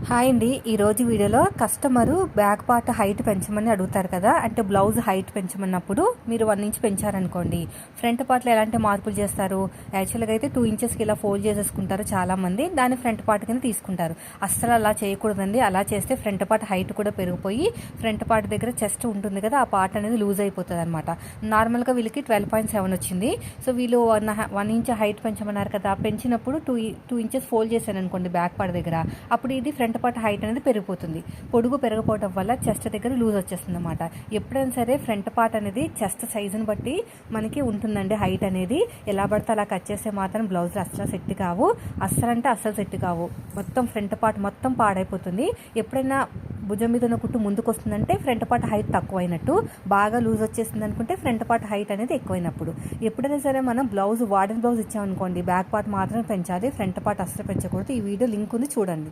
Hi అండి. ఈరోజు వీడియోలో కస్టమరు బ్యాక్ పార్ట్ హైట్ పెంచమని అడుగుతారు కదా, అంటే బ్లౌజ్ హైట్ పెంచమన్నప్పుడు మీరు 1 ఇంచ్ పెంచారనుకోండి, ఫ్రంట్ పార్ట్లో ఎలాంటి మార్పులు చేస్తారు? యాక్చువల్గా అయితే 2 ఇంచెస్కి ఇలా ఫోల్డ్ చేసేసుకుంటారు చాలామంది, దాన్ని ఫ్రంట్ పార్ట్ కింద తీసుకుంటారు. అస్సలు అలా చేయకూడదండి. అలా చేస్తే ఫ్రంట్ పార్ట్ హైట్ కూడా పెరిగిపోయి ఫ్రంట్ పార్ట్ దగ్గర చెస్ట్ ఉంటుంది కదా, ఆ పార్ట్ అనేది లూజ్ అయిపోతుంది అనమాట. నార్మల్గా వీళ్ళకి 12.7 వచ్చింది. సో వీళ్ళు 1 ఇంచ్ హైట్ పెంచమన్నారు కదా, పెంచినప్పుడు 2 ఇంచెస్ ఫోల్డ్ చేశాను అనుకోండి బ్యాక్ పార్ట్ దగ్గర, అప్పుడు ఇది ఫ్రంట్ పార్ట్ హైట్ అనేది పెరిగిపోతుంది. పొడుగు పెరిగిపోవడం వల్ల చెస్ట్ దగ్గర లూజ్ వచ్చేస్తుంది అనమాట. ఎప్పుడైనా సరే ఫ్రంట్ పార్ట్ అనేది చెస్ట్ సైజుని బట్టి మనకి ఉంటుందండి హైట్ అనేది. ఎలా పడితే అలా కట్ చేస్తే మాత్రం బ్లౌజ్లు అస్సలు సెట్ కావు, అస్సలు సెట్ కావు. మొత్తం ఫ్రంట్ పార్ట్ మొత్తం పాడైపోతుంది. ఎప్పుడైనా భుజం మీద ఉన్న కుట్టు ముందుకు వస్తుందంటే ఫ్రంట్ పార్ట్ హైట్ తక్కువ అయినట్టు, బాగా లూజ్ వచ్చేసింది అనుకుంటే ఫ్రంట్ పార్ట్ హైట్ అనేది ఎక్కువైనప్పుడు. ఎప్పుడైనా సరే మనం వాడిన బ్లౌజ్ ఇచ్చామనుకోండి, బ్యాక్ పార్ట్ మాత్రమే పెంచాలి, ఫ్రంట్ పార్ట్ అస్సలు పెంచకూడదు. ఈ వీడియో లింక్ ఉంది, చూడండి.